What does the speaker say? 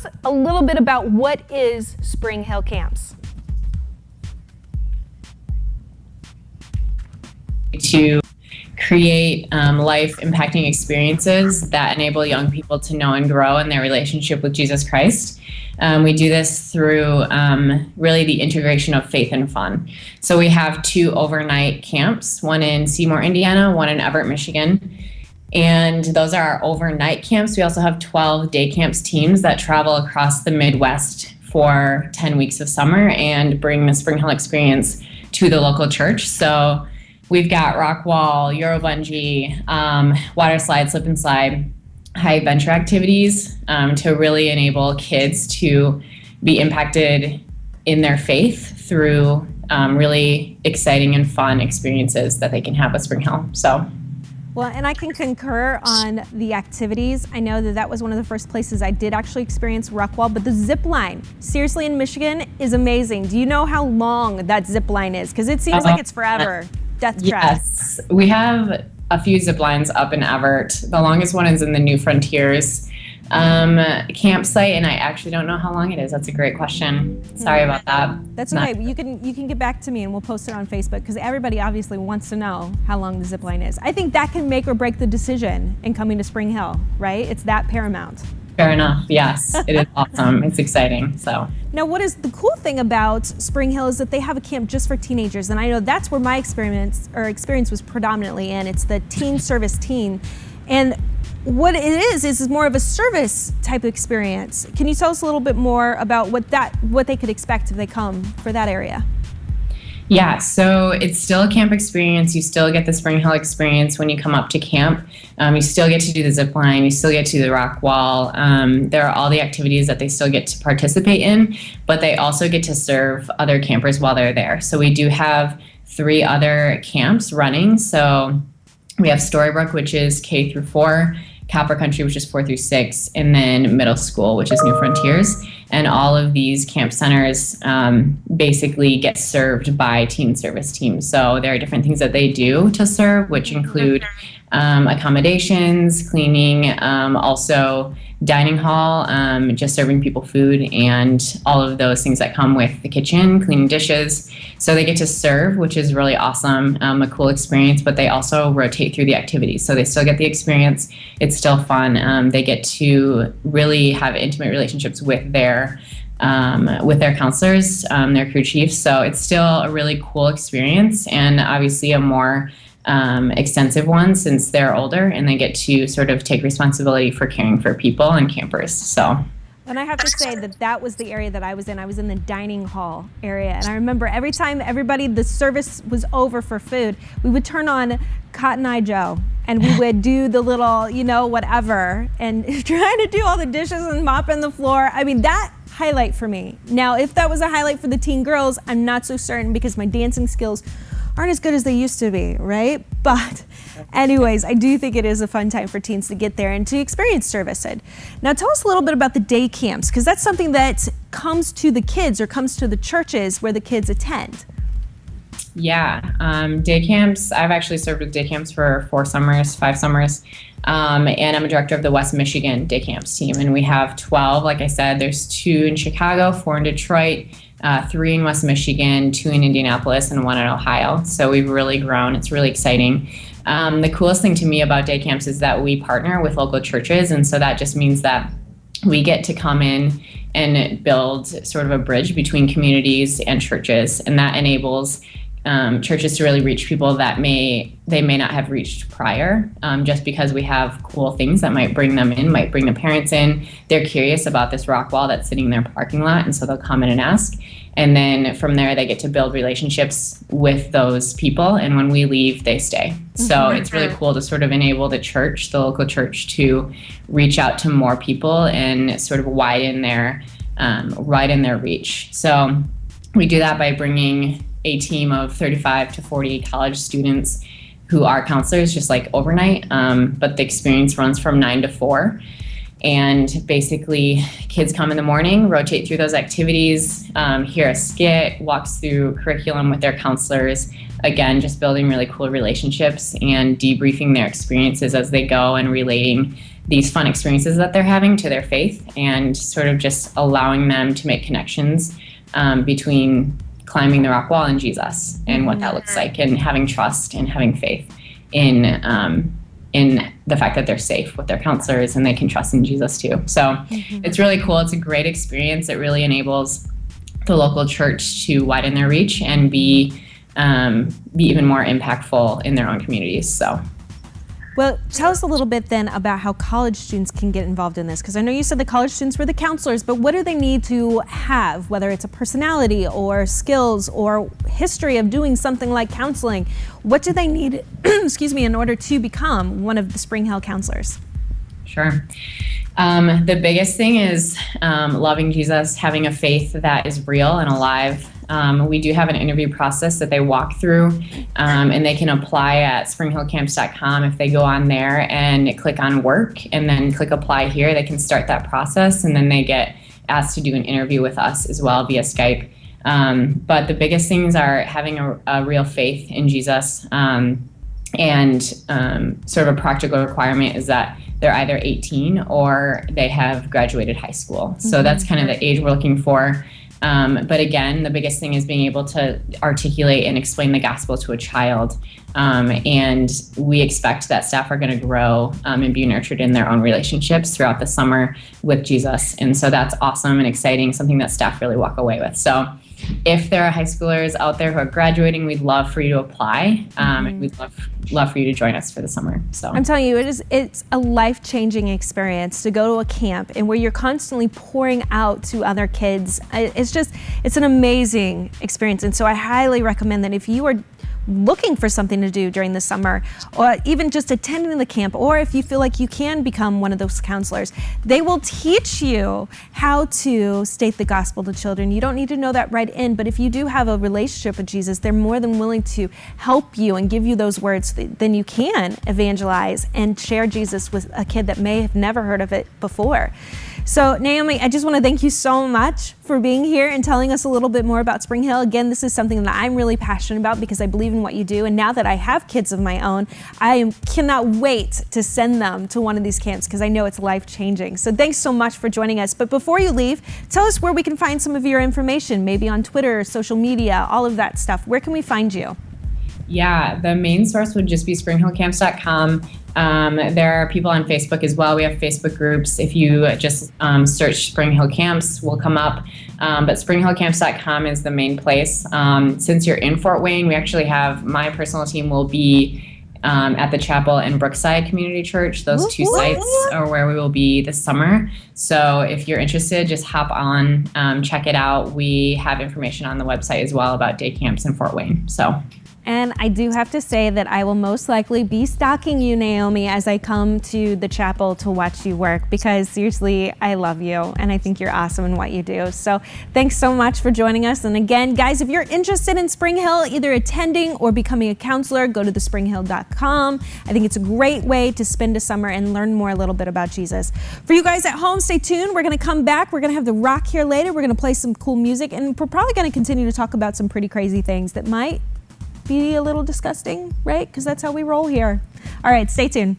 us a little bit about what is Springhill Camps. To create life-impacting experiences that enable young people to know and grow in their relationship with Jesus Christ. We do this through really the integration of faith and fun. So we have 2 overnight camps, one in Seymour, Indiana, one in Everett, Michigan. And those are our overnight camps. We also have 12 day camps teams that travel across the Midwest for 10 weeks of summer and bring the Springhill experience to the local church. So we've got rock wall, Euro bungee, water slide, slip and slide, high adventure activities to really enable kids to be impacted in their faith through really exciting and fun experiences that they can have with Springhill. Well, and I can concur on the activities. I know that was one of the first places I did actually experience rock wall, but the zip line, seriously, in Michigan is amazing. Do you know how long that zip line is? Because it seems like it's forever. Death trap. Yes, we have a few zip lines up in Everett. The longest one is in the New Frontiers campsite, and I actually don't know how long it is. That's a great question. Sorry about that. That's okay. You can get back to me and we'll post it on Facebook because everybody obviously wants to know how long the zip line is. I think that can make or break the decision in coming to Springhill, right? It's that paramount. Fair enough. Yes, it is awesome. It's exciting. So now, what is the cool thing about Springhill is that they have a camp just for teenagers, and I know that's where my experience was predominantly in. It's the teen service teen, and what it is more of a service type of experience. Can you tell us a little bit more about what they could expect if they come for that area? Yeah, so it's still a camp experience. You still get the Springhill experience when you come up to camp. You still get to do the zip line. You still get to do the rock wall. There are all the activities that they still get to participate in, but they also get to serve other campers while they're there. So we do have 3 other camps running. So we have Storybrooke, which is K through 4, Copper Country, which is 4 through 6, and then middle school, which is New Frontiers. And all of these camp centers basically get served by teen service teams. So there are different things that they do to serve, which include accommodations, cleaning, also dining hall, just serving people food, and all of those things that come with the kitchen, cleaning dishes. So they get to serve, which is really awesome, a cool experience, but they also rotate through the activities. So they still get the experience. It's still fun. They get to really have intimate relationships with their counselors, their crew chiefs. So it's still a really cool experience, and obviously a more extensive one since they're older and they get to sort of take responsibility for caring for people and campers. So, and I have to say that was the area that I was in. I was in the dining hall area, and I remember every time the service was over for food, we would turn on Cotton Eye Joe and we would do the little, whatever, and trying to do all the dishes and mopping the floor. I mean, that highlight for me. Now, if that was a highlight for the teen girls, I'm not so certain because my dancing skills aren't as good as they used to be, right? But anyways, I do think it is a fun time for teens to get there and to experience service ed. Now tell us a little bit about the day camps, because that's something that comes to the kids or comes to the churches where the kids attend. Yeah, day camps, I've actually served with day camps for 5 summers. And I'm a director of the West Michigan day camps team. And we have 12, like I said, there's 2 in Chicago, 4 in Detroit, 3 in West Michigan, 2 in Indianapolis, and 1 in Ohio. So we've really grown. It's really exciting. The coolest thing to me about day camps is that we partner with local churches. And so that just means that we get to come in and build sort of a bridge between communities and churches. And that enables churches to really reach people that they may not have reached prior, just because we have cool things that might bring them in, might bring the parents in. They're curious about this rock wall that's sitting in their parking lot, and so they'll come in and ask. And then from there, they get to build relationships with those people, and when we leave, they stay. So it's really cool to sort of enable the local church, to reach out to more people and sort of widen their reach. So we do that by bringing a team of 35 to 40 college students who are counselors, just like overnight, but the experience runs from 9 to 4. And basically, kids come in the morning, rotate through those activities, hear a skit, walks through curriculum with their counselors, again, just building really cool relationships and debriefing their experiences as they go and relating these fun experiences that they're having to their faith, and sort of just allowing them to make connections between climbing the rock wall and Jesus and what that looks like, and having trust and having faith in the fact that they're safe with their counselors and they can trust in Jesus too. So it's really cool. It's a great experience. It really enables the local church to widen their reach and be even more impactful in their own communities. So. Well, tell us a little bit then about how college students can get involved in this, because I know you said the college students were the counselors, but what do they need to have, whether it's a personality or skills or history of doing something like counseling? What do they need, excuse me, in order to become one of the Springhill counselors? Sure. The biggest thing is loving Jesus, having a faith that is real and alive. We do have an interview process that they walk through, and they can apply at springhillcamps.com. If they go on there and click on work and then click apply here, they can start that process, and then they get asked to do an interview with us as well via Skype. But the biggest things are having a real faith in Jesus, and sort of a practical requirement is that they're either 18 or they have graduated high school. So that's kind of the age we're looking for. But again, the biggest thing is being able to articulate and explain the gospel to a child. And we expect that staff are going to grow and be nurtured in their own relationships throughout the summer with Jesus. And so that's awesome and exciting, something that staff really walk away with. So if there are high schoolers out there who are graduating, we'd love for you to apply. And we'd love for you to join us for the summer. So I'm telling you, it's a life-changing experience to go to a camp and where you're constantly pouring out to other kids. It's an amazing experience. And so I highly recommend that if you are looking for something to do during the summer, or even just attending the camp, or if you feel like you can become one of those counselors, they will teach you how to state the gospel to children. You don't need to know that right in, but if you do have a relationship with Jesus, they're more than willing to help you and give you those words. Then you can evangelize and share Jesus with a kid that may have never heard of it before. So Naomi, I just want to thank you so much for being here and telling us a little bit more about Springhill. Again, this is something that I'm really passionate about because I believe in what you do. And now that I have kids of my own, I cannot wait to send them to one of these camps because I know it's life-changing. So thanks so much for joining us. But before you leave, tell us where we can find some of your information, maybe on Twitter, social media, all of that stuff. Where can we find you? Yeah, the main source would just be springhillcamps.com. There are people on Facebook as well. We have Facebook groups. If you just search Springhill Camps, we'll come up. But springhillcamps.com is the main place. Since you're in Fort Wayne, we actually have, my personal team will be at the chapel and Brookside Community Church. Those two sites are where we will be this summer. So if you're interested, just hop on, check it out. We have information on the website as well about day camps in Fort Wayne. So. And I do have to say that I will most likely be stalking you, Naomi, as I come to the chapel to watch you work, because seriously, I love you and I think you're awesome in what you do. So thanks so much for joining us. And again, guys, if you're interested in Springhill, either attending or becoming a counselor, go to thespringhill.com. I think it's a great way to spend a summer and learn more a little bit about Jesus. For you guys at home, stay tuned. We're going to come back. We're going to have The Rock here later. We're going to play some cool music, and we're probably going to continue to talk about some pretty crazy things that might be a little disgusting, right? Because that's how we roll here. All right, stay tuned.